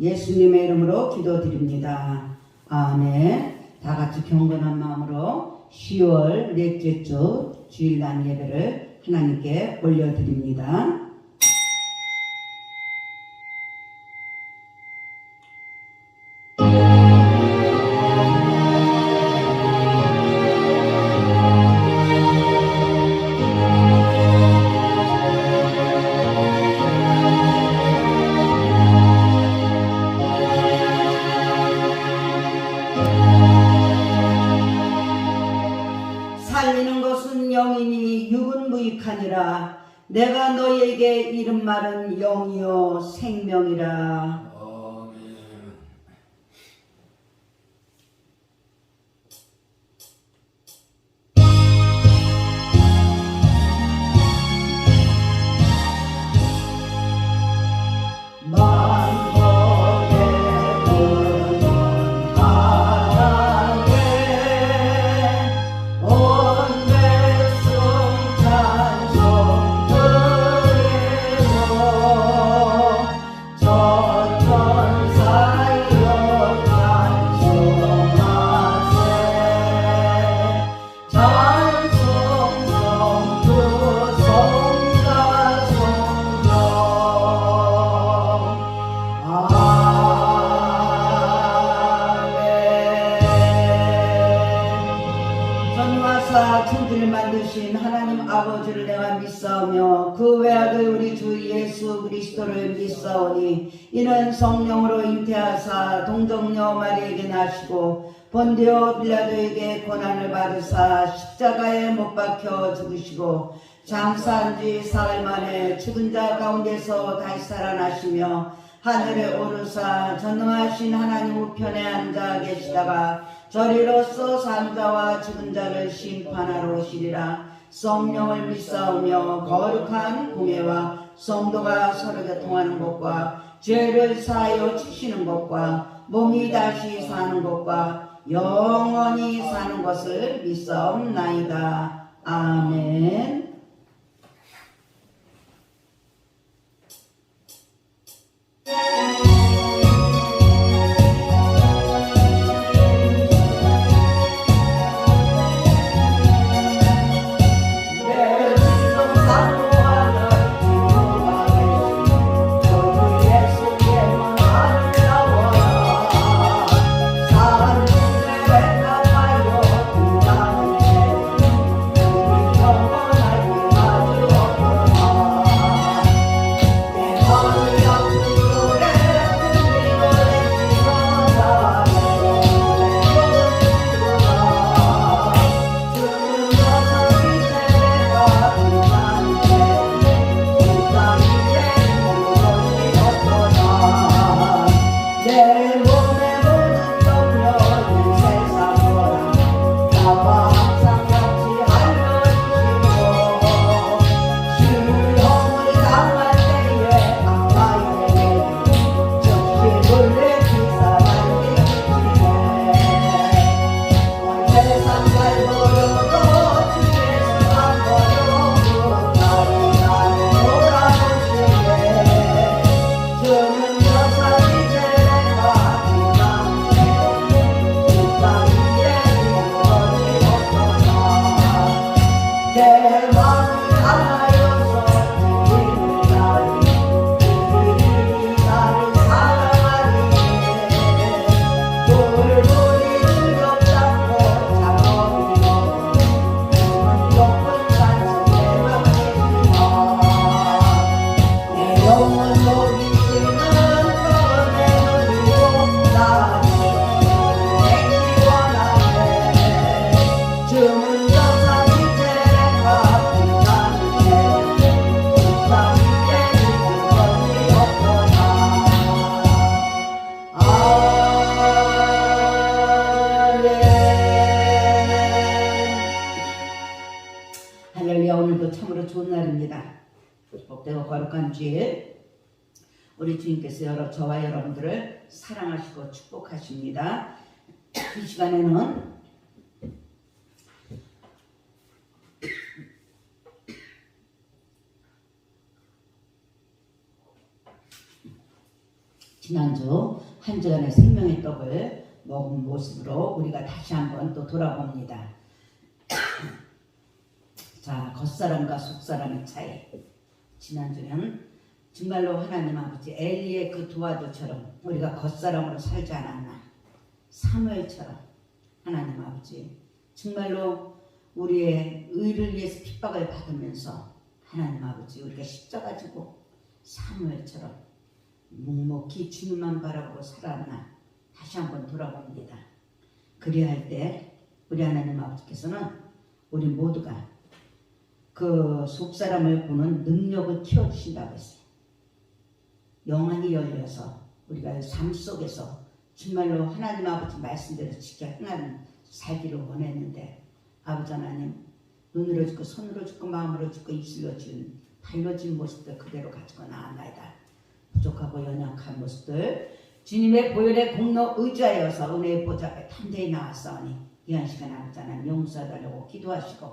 예수님의 이름으로 기도드립니다. 아멘. 다 같이 경건한 마음으로 10월 넷째 주 주일날 예배를 하나님께 올려드립니다. 살리는 것은 영이니 육은 무익하니라. 내가 너희에게 이른 말은 영이요 생명이라. 천지를 만드신 하나님 아버지를 내가 믿사오며 그 외아들 우리 주 예수 그리스도를 믿사오니 이는 성령으로 잉태하사 동정녀 마리에게 나시고 본디오 빌라도에게 고난을 받으사 십자가에 못 박혀 죽으시고 장사한 지 사흘 만에 죽은 자 가운데서 다시 살아나시며 하늘에 오르사 전능하신 하나님 우편에 앉아 계시다가 저리로서 산 자와 죽은 자를 심판하러 오시리라. 성령을 믿사오며 거룩한 공예와 성도가 서로 교통하는 것과 죄를 사하여 주시는 것과 몸이 다시 사는 것과 영원히 사는 것을 믿사옵나이다. 아멘. 할렐루야. 오늘도 참으로 좋은 날입니다. 복되고 거룩한 주일 우리 주님께서 저와 여러분들을 사랑하시고 축복하십니다. 이 시간에는 지난주 한 주간의 생명의 떡을 먹은 모습으로 우리가 다시 한번 또 돌아봅니다. 자, 겉사람과 속사람의 차이. 지난주는 정말로 하나님 아버지 엘리의 그 도화도처럼 우리가 겉사람으로 살지 않았나. 사무엘처럼 하나님 아버지 정말로 우리의 의를 위해서 핍박을 받으면서 하나님 아버지 우리가 십자가 지고 사무엘처럼 묵묵히 주님만 바라보고 살았나. 다시 한번 돌아봅니다. 그리할 때 우리 하나님 아버지께서는 우리 모두가 그 속사람을 보는 능력을 키워주신다고 했어요. 영안이 열려서 우리가 삶 속에서 정말로 하나님 아버지 말씀대로 지켜 행하는 살기를 원했는데 아버지 하나님 눈으로 죽고 손으로 죽고 마음으로 죽고 입술로 준 발로 진 모습들 그대로 가지고 나아나이다. 부족하고 연약한 모습들 주님의 보혈의 공로 의지하여서 은혜의 보좌 앞에 담대히 나왔사오니 이한 시간 아버지 하나님 용서해달라고 기도하시고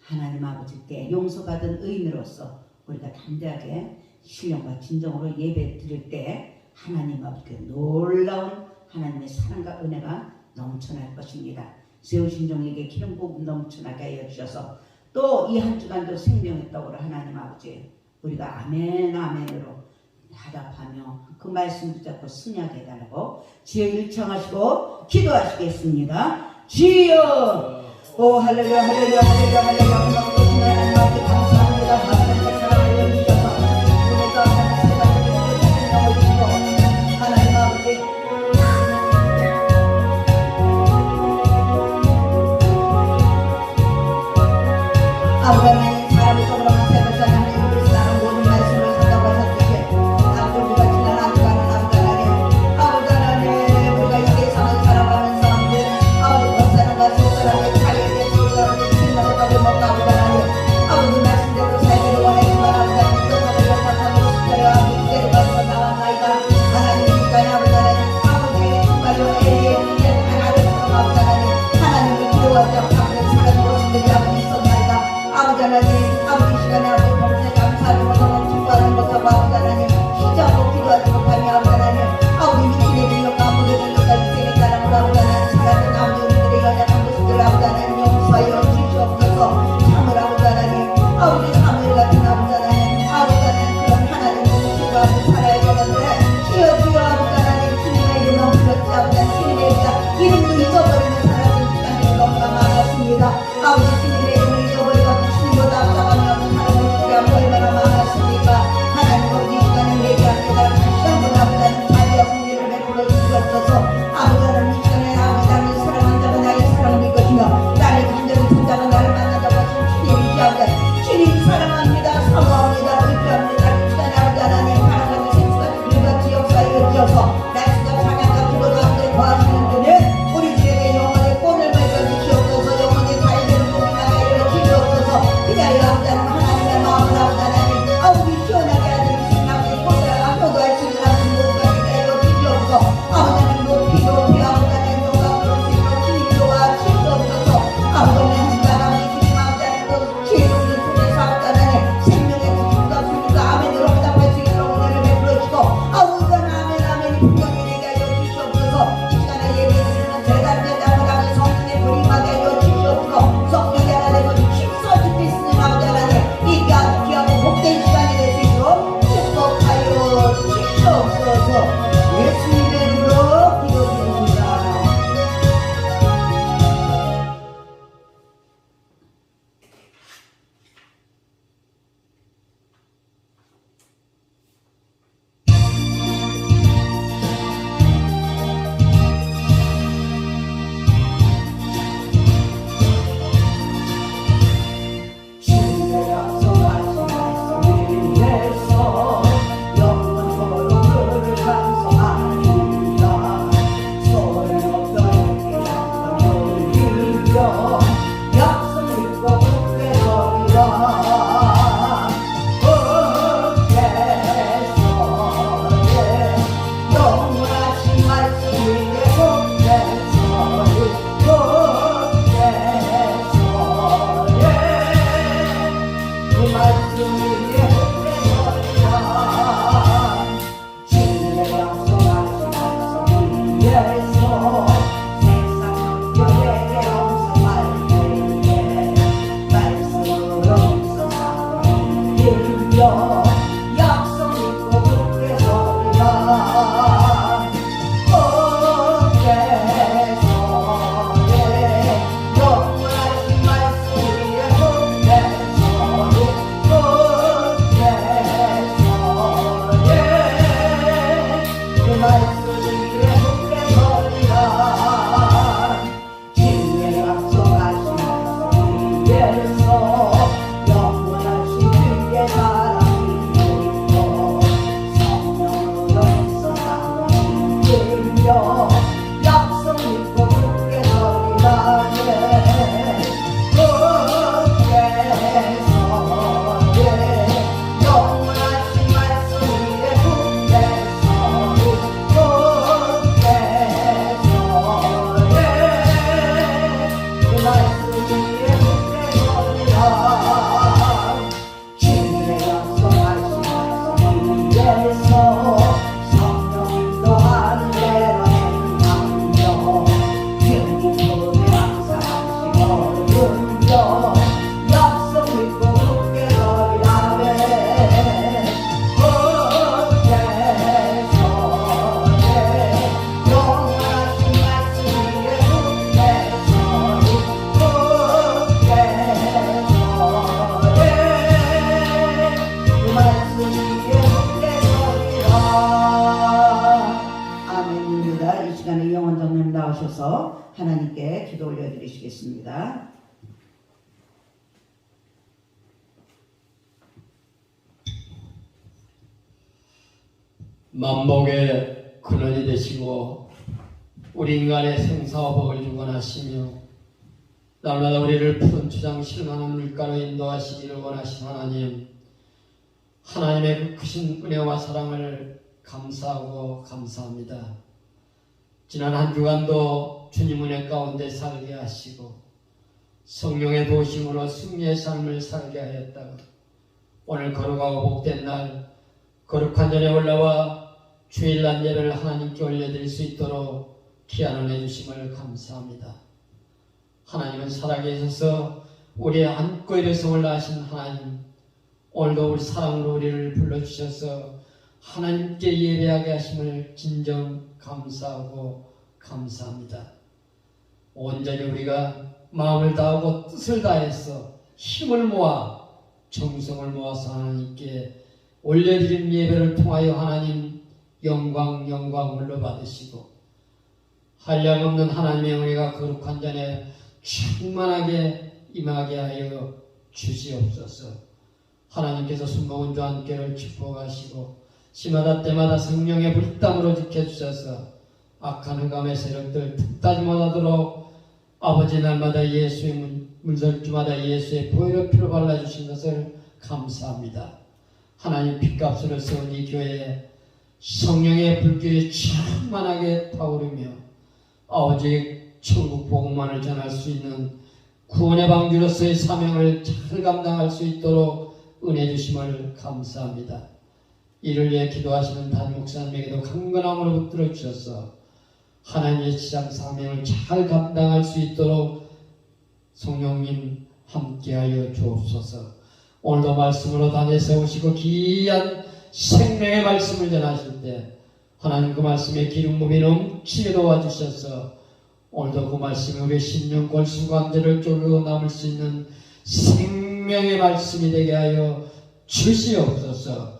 하나님 아버지께 용서받은 의인으로서 우리가 담대하게 신령과 진정으로 예배 드릴 때 하나님 아버지께 놀라운 하나님의 사랑과 은혜가 넘쳐날 것입니다. 세우신 종에게 기름 부음 넘쳐나게 하여 주셔서 또 이 한 주간도 생명의 떡으로 하나님 아버지 우리가 아멘 아멘으로 화답하며 그 말씀 붙잡고 승리하게 해달라고 주여 일청하시고 기도하시겠습니다. 주여 오 할렐루야 할렐루야 할렐루야 할렐루야 하나님 아버지 감사합니다. 하나님의 사랑을 여주셔서 오늘도 하나님의 사랑을 주시고 하나님 아버지 아버지 하나님 사람을 떠나만 세상에 하나님 그리스도의 모든 말씀을 상담하셨듯이 아버지 우리가 지난 한 주간은 아버지 하나님 우리가 이 세상을 살아가면서 아버지 겉사람과 속사람의 차이에 대해서 우리가 아버지 주님의 떡을 먹고 아버지 하나님 말씀대로 살기를 원했지만 아버지 하나님 또 다른 연약한 모습들을 아버지 그대로 가지고 나왔나이다. 하나님 이 시간에 아버지 하나님 시간에 이영원 장로님 나오셔서 하나님께 기도 올려드리시겠습니다. 만복의 근원이 되시고 우리 인간의 생사와 복을 주관하시며 날마다 우리를 푸른 초장 실망하는 물가로 인도하시기를 원하신 하나님, 하나님의 그 크신 은혜와 사랑을 감사하고 감사합니다. 지난 한 주간도 주님 은혜 가운데 살게 하시고 성령의 도심으로 승리의 삶을 살게 하였다가 오늘 거룩하고 복된 날 거룩한 전에 올라와 주일날 예배를 하나님께 올려드릴 수 있도록 귀한 은혜 주심을 감사합니다. 하나님은 살아계셔서 우리의 안고 일어섬을 낳으신 하나님, 오늘도 우리 사랑으로 우리를 불러주셔서 하나님께 예배하게 하심을 진정 감사하고 감사합니다. 온전히 우리가 마음을 다하고 뜻을 다해서 힘을 모아 정성을 모아서 하나님께 올려드린 예배를 통하여 하나님 영광을 받으시고 한량없는 하나님의 은혜가 거룩한 전에 충만하게 임하게 하여 주시옵소서. 하나님께서 순복은 주 함께를 축복하시고 시마다 때마다 성령의 불땀으로 지켜주셔서 악한 흑암의 세력들 틈타지 못하도록 아버지 날마다 예수의 문설주마다 예수의 보혈의 피로 발라주신 것을 감사합니다. 하나님 핏값으로 세운 이 교회에 성령의 불길이 충만하게 타오르며 오직 천국 복음만을 전할 수 있는 구원의 방주로서의 사명을 잘 감당할 수 있도록 은혜 주심을 감사합니다. 이를 위해 기도하시는 담임 목사님에게도 강건함으로 붙들어 주셔서 하나님의 지상 사명을 잘 감당할 수 있도록 성령님 함께하여 주옵소서. 오늘도 말씀으로 단에 세우시고 귀한 생명의 말씀을 전하실 때 하나님 그 말씀에 기름 부음이 넘치게 도와주셔서 오늘도 그 말씀이 우리의 심령 골수관절을 쪼개고 남을 수 있는 생명의 말씀이 되게 하여 주시옵소서.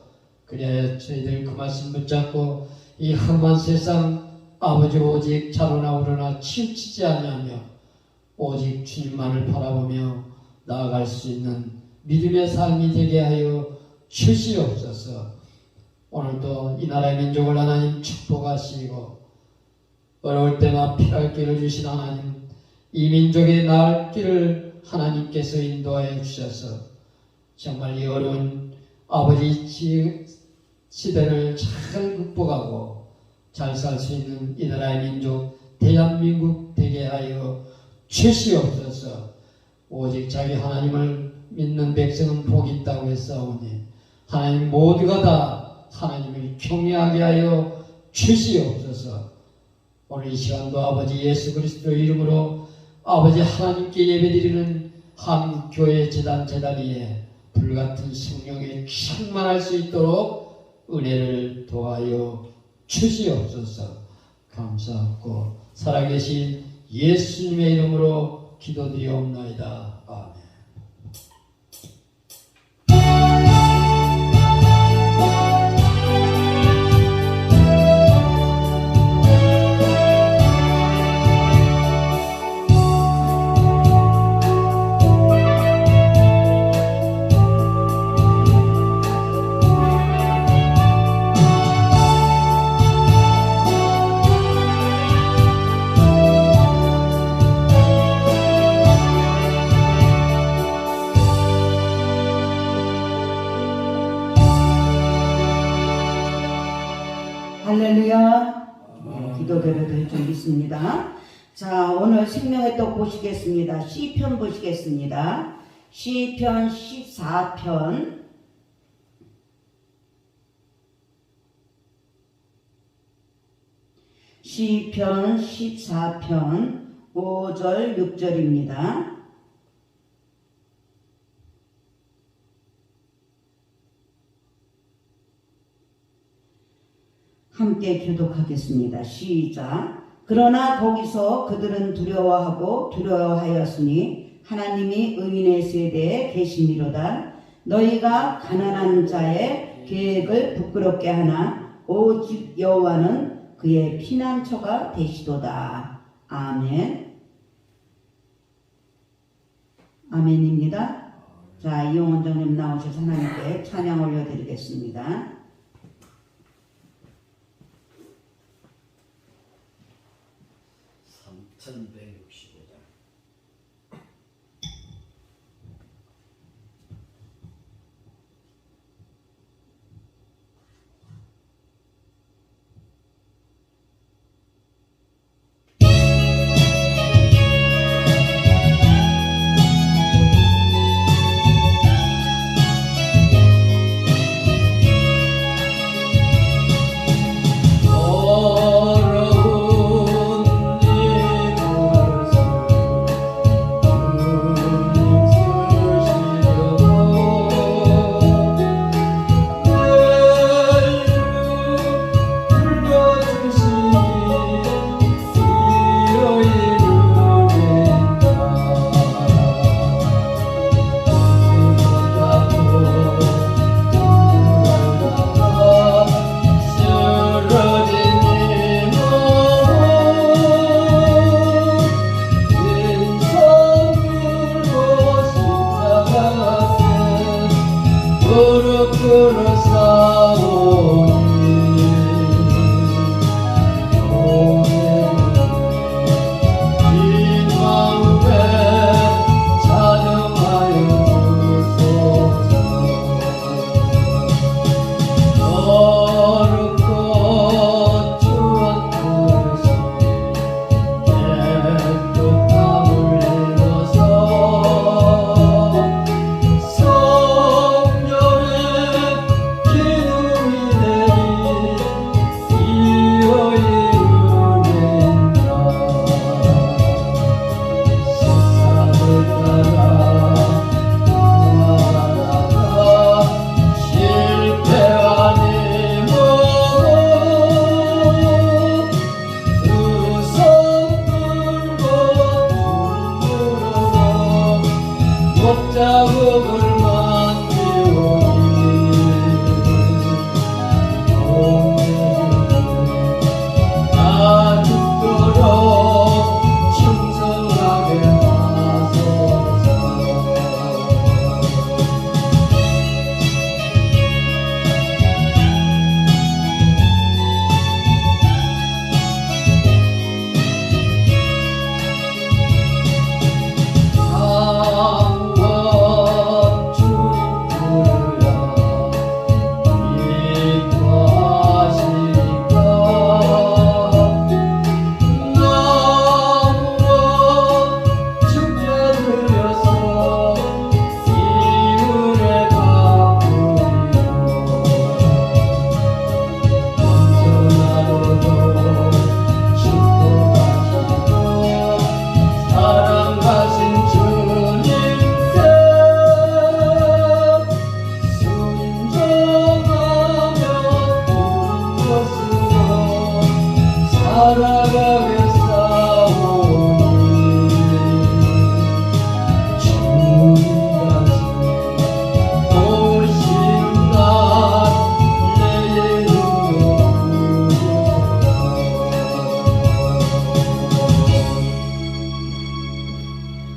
그래야 저희들 그 말씀 붙잡고 이 험한 세상 아버지 오직 자로나 우러나 치우치지 아니하며 오직 주님만을 바라보며 나아갈 수 있는 믿음의 삶이 되게 하여 주시옵소서. 오늘도 이 나라의 민족을 하나님 축복하시고 어려울 때나 피할 길을 주신 하나님, 이 민족의 나을 길을 하나님께서 인도하여 주셔서 정말 이 어려운 아버지 시대를 잘 극복하고 잘 살 수 있는 이 나라의 민족 대한민국 되게 하여 주시옵소서. 오직 자기 하나님을 믿는 백성은 복이 있다고 했사오니 하나님 모두가 다 하나님을 경외하게 하여 주시옵소서. 오늘 이 시간도 아버지 예수 그리스도의 이름으로 아버지 하나님께 예배드리는 한국교회 재단 제다리에 불같은 성령에 충만할 수 있도록 은혜를 도하여 주시옵소서. 감사하고 살아계신 예수님의 이름으로 기도드리옵나이다. 아멘. 할렐루야. 기도대로 될 줄 믿습니다. 자, 오늘 생명의 떡 보시겠습니다. 시편 보시겠습니다. 시편 14편 5절 6절입니다. 함께 교독하겠습니다. 시작. 그러나 거기서 그들은 두려워하였으니 하나님이 의인의 세대에 계시미로다. 너희가 가난한 자의 계획을 부끄럽게 하나 오직 여호와는 그의 피난처가 되시도다. 아멘. 아멘입니다. 자, 이용원장님 나오셔서 하나님께 찬양 올려드리겠습니다. 3165장.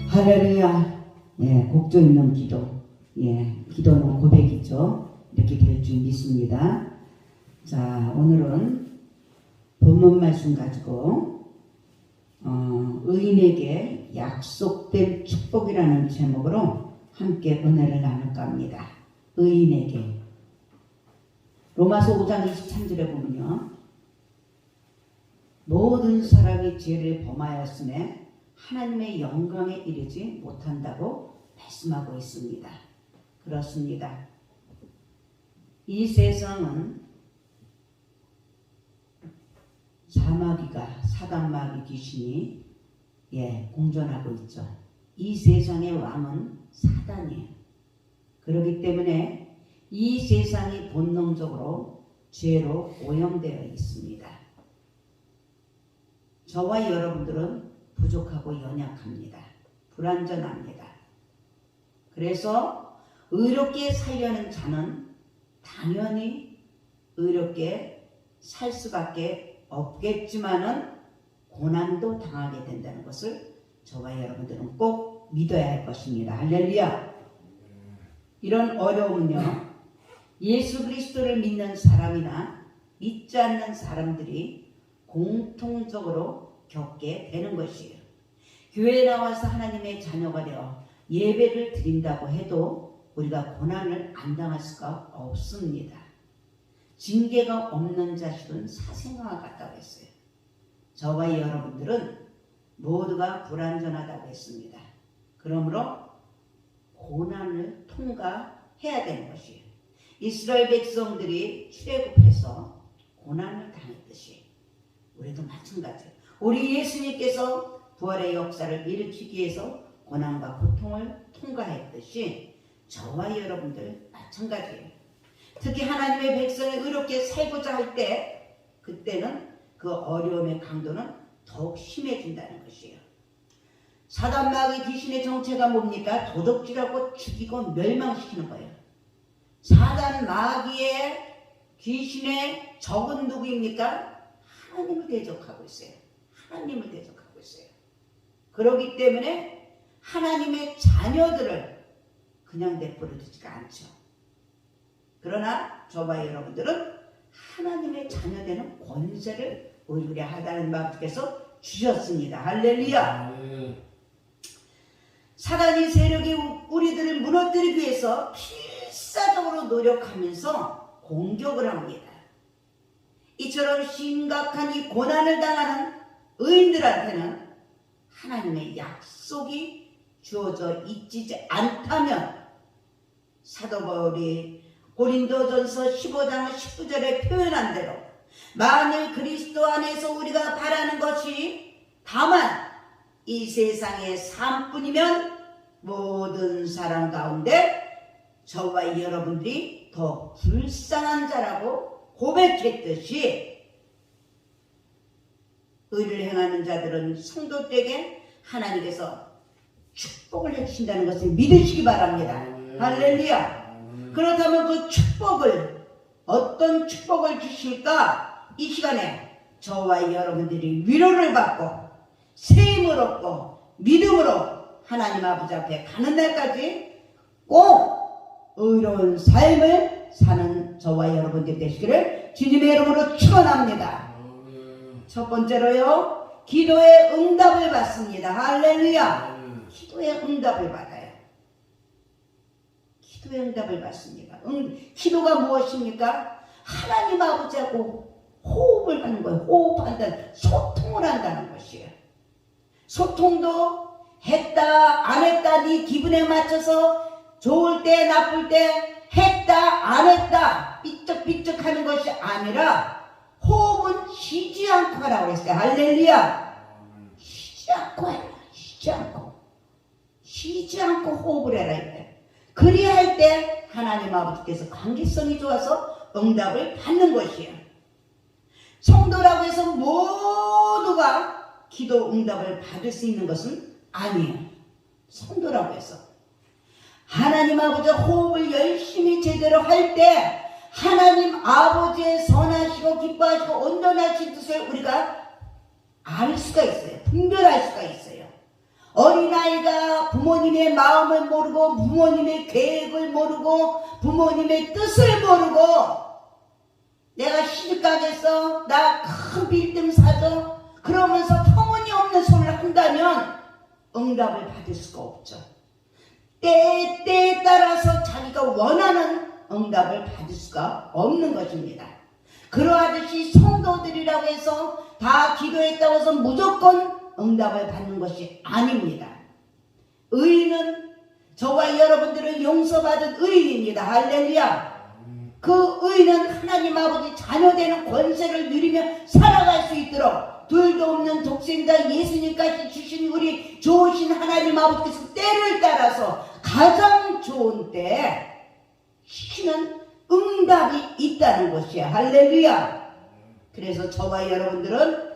할렐루야. 예, 곡조 있는 기도. 예, 기도는 고백이죠. 이렇게 될 줄 믿습니다. 자, 오늘은 본문 말씀 가지고 의인에게 약속된 축복이라는 제목으로 함께 은혜를 나눌까 합니다. 의인에게. 로마서 5장 23절에 보면요. 모든 사람이 죄를 범하였음에 하나님의 영광에 이르지 못한다고 말씀하고 있습니다. 그렇습니다. 이 세상은 사마귀가 사단마귀 귀신이 공존하고 있죠. 이 세상의 왕은 사단이에요. 그렇기 때문에 이 세상이 본능적으로 죄로 오염되어 있습니다. 저와 여러분들은 부족하고 연약합니다. 불완전합니다. 그래서 의롭게 살려는 자는 당연히 의롭게 살 수밖에 없겠지만은 고난도 당하게 된다는 것을 저와 여러분들은 꼭 믿어야 할 것입니다. 할렐루야. 이런 어려움은요, 예수 그리스도를 믿는 사람이나 믿지 않는 사람들이 공통적으로 겪게 되는 것이에요. 교회에 나와서 하나님의 자녀가 되어 예배를 드린다고 해도 우리가 고난을 안 당할 수가 없습니다. 징계가 없는 자식은 사생아와 같다고 했어요. 저와 여러분들은 모두가 불완전하다고 했습니다. 그러므로 고난을 통과해야 되는 것이에요. 이스라엘 백성들이 출애굽해서 고난을 당했듯이 우리도 마찬가지예요. 우리 예수님께서 부활의 역사를 일으키기 위해서 고난과 고통을 통과했듯이 저와 여러분들 마찬가지예요. 특히 하나님의 백성이 의롭게 살고자 할 때 그때는 그 어려움의 강도는 더욱 심해진다는 것이에요. 사단 마귀 귀신의 정체가 뭡니까? 도둑질하고 죽이고 멸망시키는 거예요. 사단 마귀의 귀신의 적은 누구입니까? 하나님을 대적하고 있어요. 하나님을 대적하고 있어요. 그렇기 때문에 하나님의 자녀들을 그냥 내버려 두지가 않죠. 그러나 저와 여러분들은 하나님의 자녀되는 권세를 우리 하나님 아버지께서 주셨습니다. 할렐루야. 사단이 세력이 우리들을 무너뜨리기 위해서 필사적으로 노력하면서 공격을 합니다. 이처럼 심각한 이 고난을 당하는 의인들한테는 하나님의 약속이 주어져 있지 않다면 사도 바울이 고린도전서 15장 19절에 표현한 대로 만일 그리스도 안에서 우리가 바라는 것이 다만 이 세상의 삶뿐이면 모든 사람 가운데 저와 여러분들이 더 불쌍한 자라고 고백했듯이 의를 행하는 자들은 성도들에게 하나님께서 축복을 해주신다는 것을 믿으시기 바랍니다. 할렐루야. 그렇다면 그 축복을 어떤 축복을 주실까? 이 시간에 저와 여러분들이 위로를 받고 세임을 얻고 믿음으로 하나님 아버지 앞에 가는 날까지 꼭 의로운 삶을 사는 저와 여러분들 되시기를 주님의 이름으로 축원합니다. 첫 번째로요, 기도의 응답을 받습니다. 할렐루야. 기도의 응답을 받아요. 기도의 응답을 받습니다. 기도가 무엇입니까? 하나님 아버지하고 호흡을 하는 거예요. 호흡한다는, 소통을 한다는 것이에요. 소통도 했다 안 했다 네 기분에 맞춰서 좋을 때 나쁠 때 했다 안 했다 삐쩍삐쩍 하는 것이 아니라 호흡은 쉬지 않고 하라고 했어요. 할렐루야. 쉬지 않고 해라. 쉬지 않고 호흡을 해라 이때. 그리할 때 하나님 아버지께서 관계성이 좋아서 응답을 받는 것이에요. 성도라고 해서 모두가 기도 응답을 받을 수 있는 것은 아니에요. 성도라고 해서 하나님 아버지의 호흡을 열심히 제대로 할 때 하나님 아버지의 선하시고 기뻐하시고 온전하신 뜻을 우리가 알 수가 있어요. 분별할 수가 있어요. 어린아이가 부모님의 마음을 모르고 부모님의 계획을 모르고 부모님의 뜻을 모르고 내가 시집가겠어 나 큰 빌딩 사줘 그러면서 터무니없는 소리를 한다면 응답을 받을 수가 없죠. 때에 따라서 자기가 원하는 응답을 받을 수가 없는 것입니다. 그러하듯이 성도들이라고 해서 다 기도했다고 해서 무조건 응답을 받는 것이 아닙니다. 의인은 저와 여러분들은 용서받은 의인입니다. 할렐루야. 그 의인은 하나님 아버지 자녀되는 권세를 누리며 살아갈 수 있도록 둘도 없는 독생자 예수님까지 주신 우리 좋으신 하나님 아버지께서 때를 따라서 가장 좋은 때에 시키는 응답이 있다는 것이야. 할렐루야. 그래서 저와 여러분들은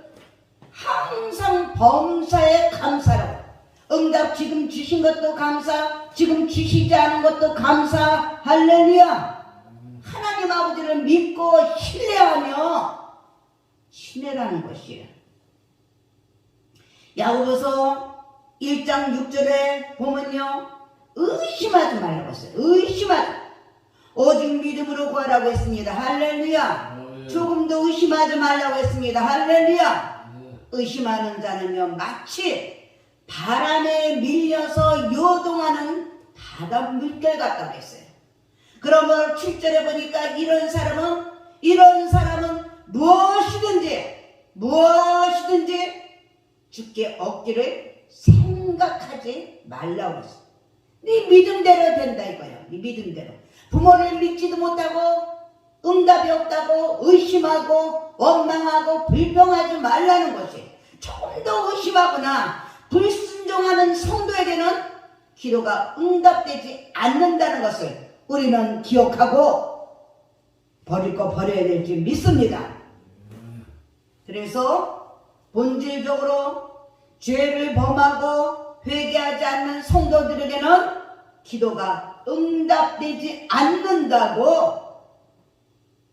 항상 범사에 감사로 응답 지금 주신 것도 감사, 지금 주시지 않은 것도 감사. 할렐루야. 하나님 아버지를 믿고 신뢰하며 친애라는 것이에요. 야고보서 1장 6절에 보면요, 의심하지 말라고 했어요. 의심하지. 오직 믿음으로 구하라고 했습니다. 할렐루야. 조금도 의심하지 말라고 했습니다. 할렐루야. 의심하는 자는요, 마치 바람에 밀려서 요동하는 바다 물결 같다고 했어요. 그러면 7절에 보니까 이런 사람은 무엇이든지 주께 얻기를 생각하지 말라고 했어요. 네 믿음대로 된다 이거예요. 네 믿음대로. 부모를 믿지도 못하고 응답이 없다고 의심하고 원망하고 불평하지 말라는 것이, 조금 더 의심하거나 불순종하는 성도에게는 기도가 응답되지 않는다는 것을 우리는 기억하고 버릴 거 버려야 될 줄 믿습니다. 그래서 본질적으로 죄를 범하고 회개하지 않는 성도들에게는 기도가 응답되지 않는다고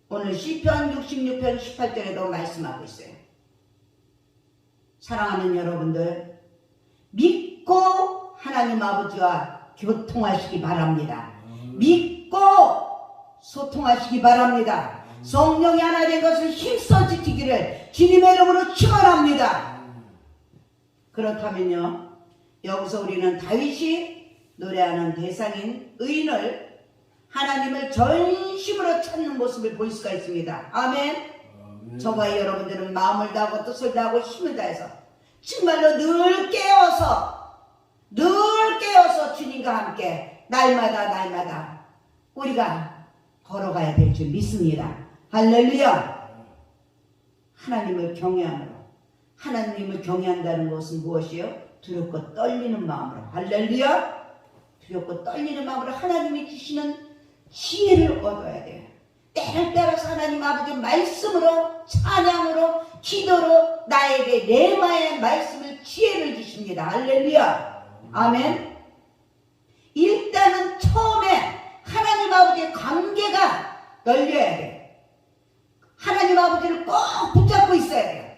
오늘 시편 66편 18절에도 말씀하고 있어요. 사랑하는 여러분들, 믿고 하나님 아버지와 교통하시기 바랍니다. 믿고 소통하시기 바랍니다. 성령이 하나 된 것을 힘써 지키기를 주님의 이름으로 축원합니다. 그렇다면요, 여기서 우리는 다윗이 노래하는 대상인 의인을, 하나님을 전심으로 찾는 모습을 볼 수가 있습니다. 아멘. 저와 여러분들은 마음을 다하고 뜻을 다하고 힘을 다해서 정말로 늘 깨어서 주님과 함께 날마다 우리가 걸어가야 될 줄 믿습니다. 할렐루야. 하나님을 경외함으로, 하나님을 경외한다는 것은 무엇이요? 두렵고 떨리는 마음으로. 할렐루야. 두렵고 떨리는 마음으로 하나님이 주시는 지혜를 얻어야 돼요. 때를 따라서 하나님 아버지 말씀으로, 찬양으로, 기도로 나에게 레마의 말씀을, 지혜를 주십니다. 할렐루야. 아멘. 일단은 처음에 하나님 아버지의 관계가 열려야 돼요. 하나님 아버지를 꼭 붙잡고 있어야 돼요.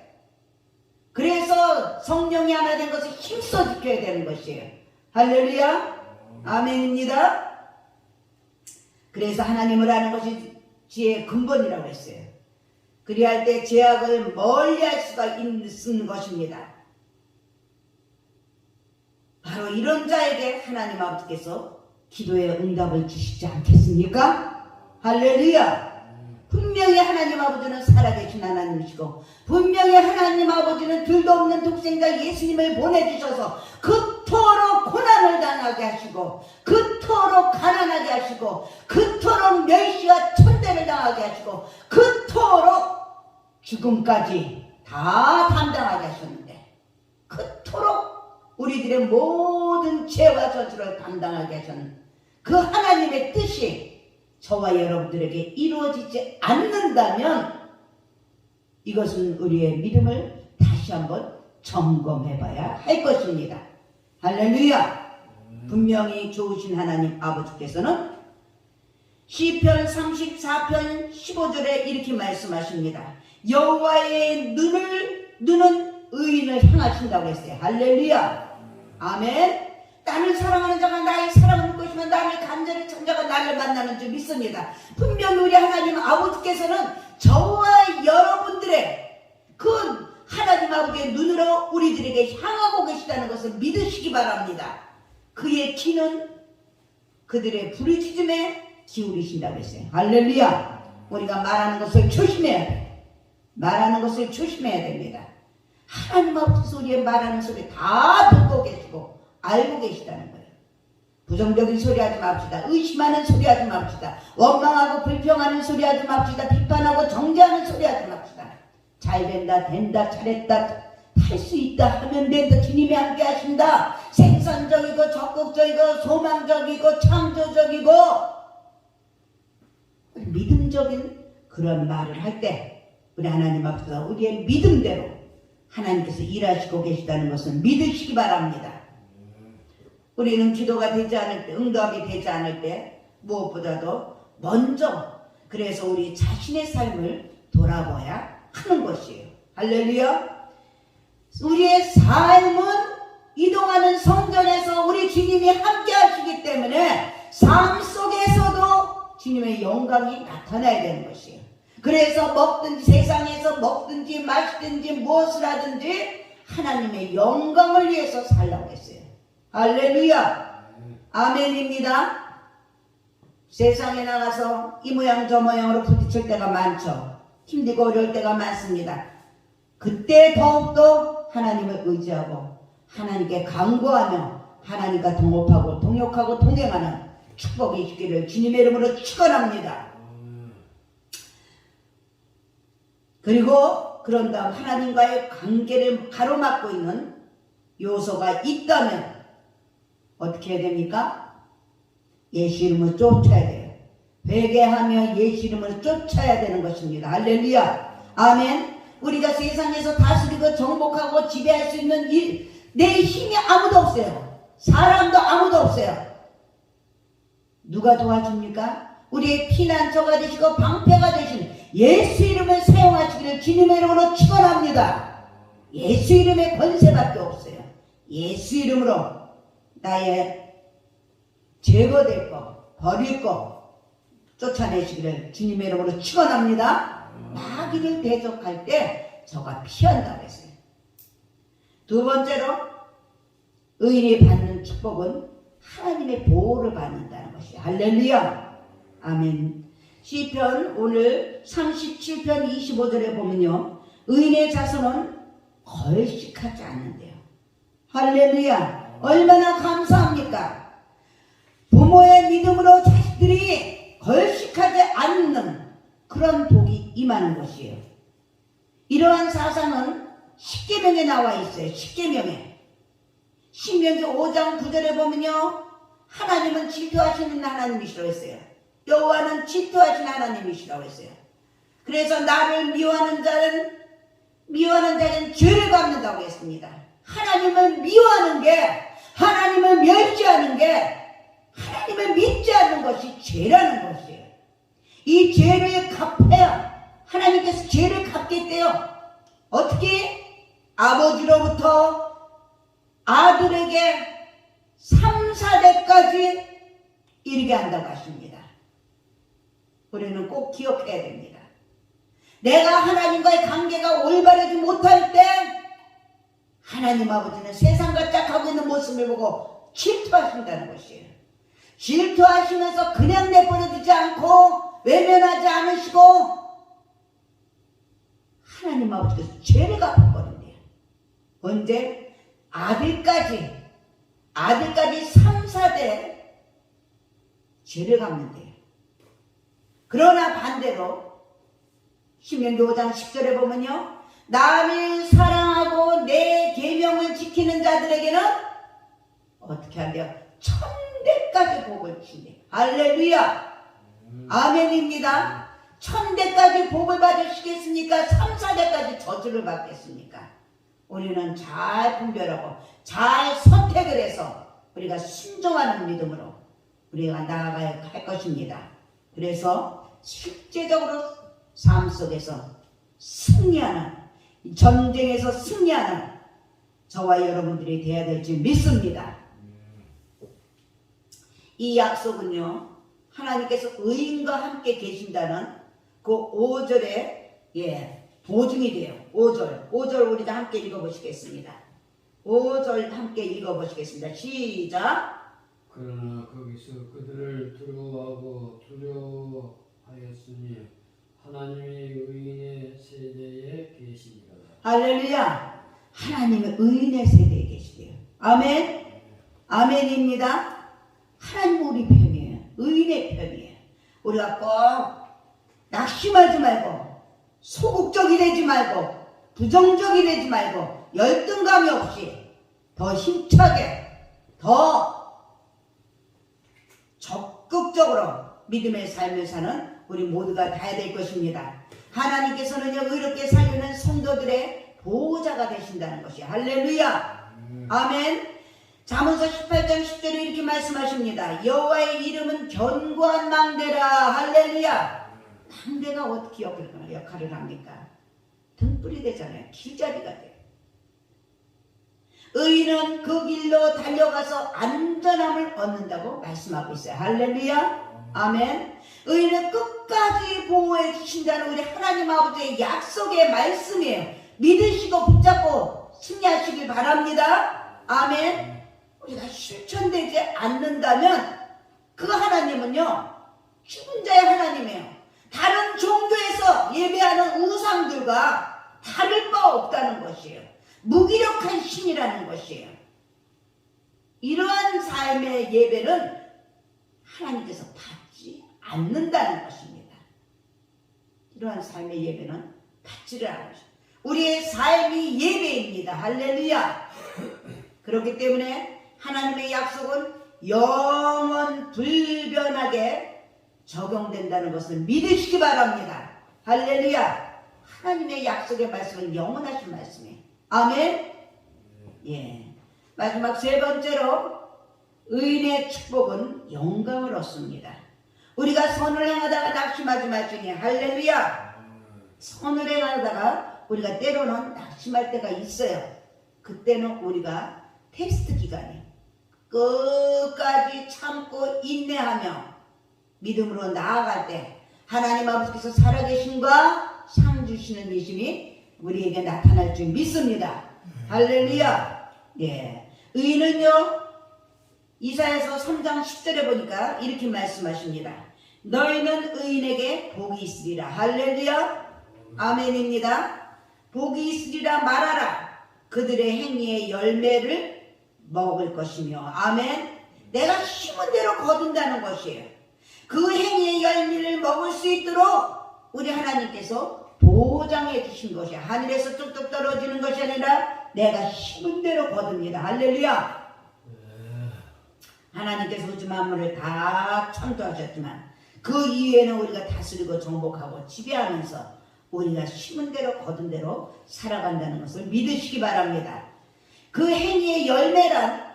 그래서 성령이 하나 된 것을 힘써 지켜야 되는 것이에요. 할렐루야. 아멘입니다. 그래서 하나님을 아는 것이 지혜의 근본이라고 했어요. 그리할 때 죄악을 멀리할 수가 있는 것입니다. 바로 이런 자에게 하나님 아버지께서 기도의 응답을 주시지 않겠습니까? 할렐루야. 분명히 하나님 아버지는 살아계신 하나님이시고, 분명히 하나님 아버지는 둘도 없는 독생자 예수님을 보내주셔서 그토록 고난을 당하게 하시고, 그토록 가난하게 하시고, 그토록 멸시와 천대를 당하게 하시고, 그토록 죽음까지 다 담당하게 하셨는데, 그토록 우리들의 모든 죄와 저주를 담당하게 하셨는 그 하나님의 뜻이 저와 여러분들에게 이루어지지 않는다면 이것은 우리의 믿음을 다시 한번 점검해 봐야 할 것입니다. 할렐루야. 분명히 좋으신 하나님 아버지께서는 시편 34편 15절에 이렇게 말씀하십니다. 여호와의 눈은 의인을 향하신다고 했어요. 할렐루야. 아멘. 나를 사랑하는 자가 나의 사랑을 묻고 있으면 나를 간절히 찾는 자가 나를 만나는 줄 믿습니다. 분명히 우리 하나님 아버지께서는 저와 여러분들의 그 하나님 아버지의 눈으로 우리들에게 향하고 계시다는 것을 믿으시기 바랍니다. 그의 귀는 그들의 부르짖음에 기울이신다고 했어요. 할렐루야. 우리가 말하는 것을 조심해야 돼. 말하는 것을 조심해야 됩니다. 하나님 아버지께서 우리의 말하는 소리 다 듣고 계시고 알고 계시다는 거예요. 부정적인 소리 하지 맙시다. 의심하는 소리 하지 맙시다. 원망하고 불평하는 소리 하지 맙시다. 비판하고 정죄하는 소리 하지 맙시다. 잘 된다, 잘했다, 할 수 있다, 하면 된다. 주님이 함께 하신다. 생산적이고 적극적이고 소망적이고 창조적이고 믿음적인 그런 말을 할 때 우리 하나님 앞에서 우리의 믿음대로 하나님께서 일하시고 계시다는 것을 믿으시기 바랍니다. 우리는 기도가 되지 않을 때, 응답이 되지 않을 때 무엇보다도 먼저 그래서 우리 자신의 삶을 돌아봐야 하는 것이에요. 할렐루야. 우리의 삶은 이동하는 성전에서 우리 주님이 함께 하시기 때문에 삶 속에서도 주님의 영광이 나타나야 되는 것이에요. 그래서 먹든지 세상에서 먹든지 마시든지 무엇을 하든지 하나님의 영광을 위해서 살라고 했어요. 할렐루야. 아멘입니다. 세상에 나가서 이 모양 저 모양으로 부딪힐 때가 많죠. 힘들고 어려울 때가 많습니다. 그때 더욱더 하나님을 의지하고 하나님께 간구하며 하나님과 동업하고 동역하고 동행하는 축복이 있기를 주님의 이름으로 축원합니다. 그리고 그런 다음 하나님과의 관계를 가로막고 있는 요소가 있다면 어떻게 해야 됩니까? 예수 이름으로 쫓아야 돼요. 회개하며 예수 이름으로 쫓아야 되는 것입니다. 할렐루야. 아멘. 우리가 세상에서 다스리고 정복하고 지배할 수 있는 내 힘이 아무도 없어요. 사람도 아무도 없어요. 누가 도와줍니까? 우리의 피난처가 되시고 방패가 되신 예수 이름을 사용하시기를 주님의 이름으로 축원합니다. 예수 이름의 권세밖에 없어요. 예수 이름으로 나의 제거될 거, 버릴 거 쫓아내시기를 주님의 이름으로 축원합니다. 마귀를 대적할 때 저가 피한다고 했어요. 두 번째로 의인이 받는 축복은 하나님의 보호를 받는다는 것이에요. 할렐루야. 아멘. 시편 오늘 37편 25절에 보면요, 의인의 자손은 걸식하지 않는데요. 할렐루야. 얼마나 감사합니까? 부모의 믿음으로 자식들이 걸식하지 않는 그런 복이 임하는 것이에요. 이러한 사상은 십계명에 나와 있어요. 십계명에. 신명기 5장 9절에 보면요, 하나님은 질투하시는 하나님이시라고 했어요. 여호와는 질투하시는 하나님이시라고 했어요. 그래서 나를 미워하는 자는 죄를 갚는다고 했습니다. 하나님을 미워하는 게, 하나님을 멸시하는 게, 하나님을 믿지 않는 것이 죄라는 것이에요. 이 죄를 갚아야 하나님께서 죄를 갚겠대요. 어떻게? 아버지로부터 아들에게 3, 4대까지 이르게 한다고 하십니다. 우리는 꼭 기억해야 됩니다. 내가 하나님과의 관계가 올바르지 못할 때 하나님 아버지는 세상과 짝하고 있는 모습을 보고 질투하신다는 것이에요. 질투하시면서 그냥 내버려두지 않고 외면하지 않으시고 하나님 아버지께서 죄를 갚아버린대요. 언제? 아들까지 3, 4대 죄를 갚는데요. 그러나 반대로 신명기 5장 10절에 보면요, 나를 사랑하고 내 계명을 지키는 자들에게는 어떻게 한대요? 1000대까지 복을 주신대요. 할렐루야. 아멘입니다. 1000대까지 복을 받으시겠습니까? 3, 4대까지 저주를 받겠습니까? 우리는 잘 분별하고 잘 선택을 해서 우리가 순종하는 믿음으로 우리가 나아가야 할 것입니다. 그래서 실제적으로 삶 속에서 승리하는, 전쟁에서 승리하는 저와 여러분들이 되어야 될 줄 믿습니다. 이 약속은요, 하나님께서 의인과 함께 계신다는 그 5절에 보증이 돼요. 5절 우리가 함께 읽어보시겠습니다. 5절 함께 읽어보시겠습니다. 시작. 그러나 거기서 그들을 두려워하고 두려워하였으니 하나님이 의인의 세대에 계시니라. 할렐루야. 하나님은 의인의 세대에 계시대요. 아멘. 아멘입니다. 하나님 우리 편이에요. 의인의 편이에요. 우리가 꼭 낙심하지 말고 소극적이 되지 말고 부정적이 되지 말고 열등감이 없이 더 힘차게 더 적극적으로 믿음의 삶을 사는 우리 모두가 다해야 될 것입니다. 하나님께서는요, 의롭게 살려는 성도들의 보호자가 되신다는 것이 할렐루야. 아멘. 잠언서 18장 10절에 이렇게 말씀하십니다. 여호와의 이름은 견고한 망대라. 할렐루야. 망대가 어떻게 역할을 합니까? 등불이 되잖아요. 길잡이가 돼요. 의인은 그 길로 달려가서 안전함을 얻는다고 말씀하고 있어요. 할렐루야. 아멘. 의인은 끝까지 보호해 주신다는 우리 하나님 아버지의 약속의 말씀이에요. 믿으시고 붙잡고 승리하시길 바랍니다. 아멘. 우리가 실천되지 않는다면 그 하나님은요, 죽은 자의 하나님이에요. 다른 종교에서 예배하는 우상들과 다를 바 없다는 것이에요. 무기력한 신이라는 것이에요. 이러한 삶의 예배는 하나님께서 받지 않는다는 것입니다. 이러한 삶의 예배는 받지를 않으셔요. 우리의 삶이 예배입니다. 할렐루야. 그렇기 때문에 하나님의 약속은 영원 불변하게 적용된다는 것을 믿으시기 바랍니다. 할렐루야. 하나님의 약속의 말씀은 영원하신 말씀이에요. 아멘. 예. 마지막 세 번째로 의인의 축복은 영광을 얻습니다. 우리가 선을 행하다가 낙심하지 말지니 할렐루야. 선을 행하다가 우리가 때로는 낙심할 때가 있어요. 그때는 우리가 테스트 기간이에요. 끝까지 참고 인내하며 믿음으로 나아갈 때 하나님 아버지께서 살아계신과 상 주시는 예심이 우리에게 나타날 줄 믿습니다. 할렐루야. 예. 의인은요, 이사야서 3장 10절에 보니까 이렇게 말씀하십니다. 너희는 의인에게 복이 있으리라. 할렐루야. 아멘입니다. 복이 있으리라 말하라. 그들의 행위의 열매를 먹을 것이며. 아멘. 내가 심은 대로 거둔다는 것이에요. 그 행위의 열매를 먹을 수 있도록 우리 하나님께서 보장해 주신 것이 하늘에서 뚝뚝 떨어지는 것이 아니라 내가 심은 대로 거둡니다. 할렐루야. 하나님께서 우주 만물을 다 창조하셨지만 그 이후에는 우리가 다스리고 정복하고 지배하면서 우리가 심은 대로 거둔 대로 살아간다는 것을 믿으시기 바랍니다. 그 행위의 열매란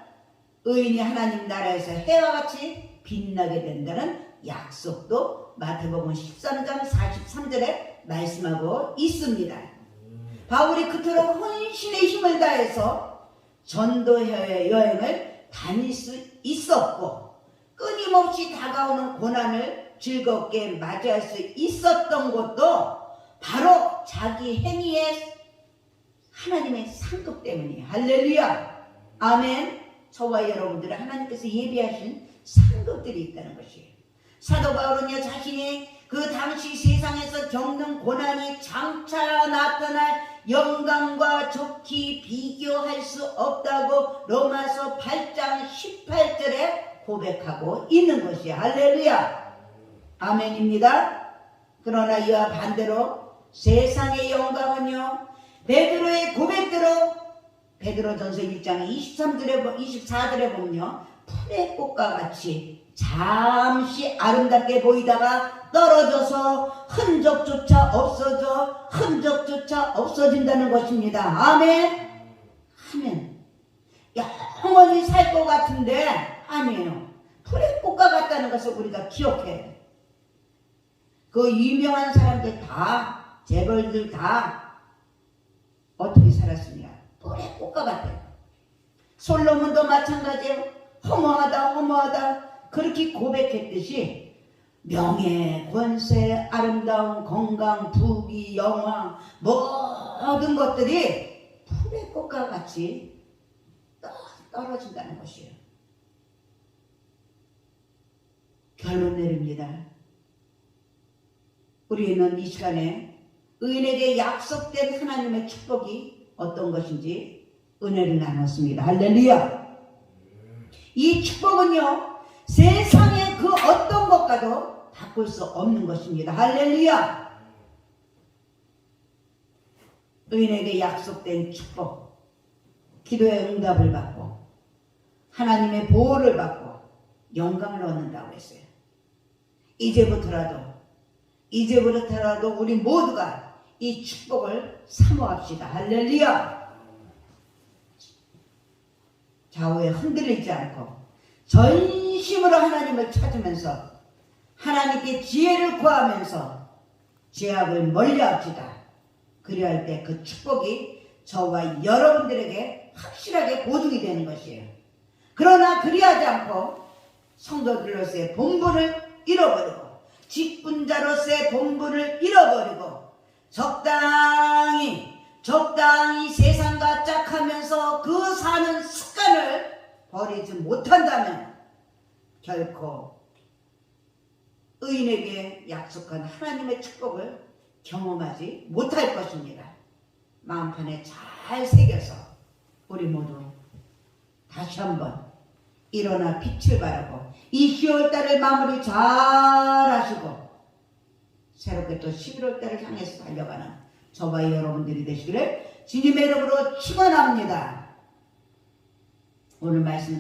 의인이 하나님 나라에서 해와 같이 빛나게 된다는 약속도 마태복음 13장 43절에 말씀하고 있습니다. 바울이 그토록 헌신의 힘을 다해서 전도 여행을 다닐 수 있었고 끊임없이 다가오는 고난을 즐겁게 맞이할 수 있었던 것도 바로 자기 행위의 하나님의 상급 때문이에요. 할렐루야. 아멘. 저와 여러분들은 하나님께서 예비하신 상급들이 있다는 것이에요. 사도 바울은요, 자신이 그 당시 세상에서 겪는 고난이 장차 나타날 영광과 좋게 비교할 수 없다고 로마서 8장 18절에 고백하고 있는 것이에요. 할렐루야. 아멘입니다. 그러나 이와 반대로 세상의 영광은요, 베드로의 고백대로 베드로전서 1장 24절에 보면요, 풀의 꽃과 같이 잠시 아름답게 보이다가 떨어져서 흔적조차 없어진다는 것입니다. 아멘. 아멘. 영원히 살 것 같은데 아니에요. 풀의 꽃과 같다는 것을 우리가 기억해요. 그 유명한 사람들 다, 재벌들 다 어떻게 살았습니까? 풀의 꽃과 같아요. 솔로몬도 마찬가지예요. 허무하다 그렇게 고백했듯이 명예, 권세, 아름다운 건강, 부귀, 영광 모든 것들이 풀의 꽃과 같이 떨어진다는 것이에요. 결론 내립니다. 우리는 이 시간에 의인에게 약속된 하나님의 축복이 어떤 것인지 은혜를 나눴습니다. 할렐루야. 이 축복은요, 세상의 그 어떤 것과도 바꿀 수 없는 것입니다. 할렐루야. 의인에게 약속된 축복, 기도의 응답을 받고 하나님의 보호를 받고 영광을 얻는다고 했어요. 이제부터라도 우리 모두가 이 축복을 사모합시다. 할렐루야. 좌우에 흔들리지 않고 전심으로 하나님을 찾으면서 하나님께 지혜를 구하면서 죄악을 멀리합시다. 그리할 때 그 축복이 저와 여러분들에게 확실하게 보증이 되는 것이에요. 그러나 그리하지 않고 성도들로서의 본분을 잃어버리고 직분자로서의 본분을 잃어버리고 적당히 세상과 짝하면서 그 사는 습관을 버리지 못한다면 결코 의인에게 약속한 하나님의 축복을 경험하지 못할 것입니다. 마음판에 잘 새겨서 우리 모두 다시 한번 일어나 빛을 발하고 이 10월달을 마무리 잘 하시고 새롭게 또 11월달을 향해서 달려가는 저와 여러분들이 되시기를 주님의 이름으로 축원합니다. 오늘 말씀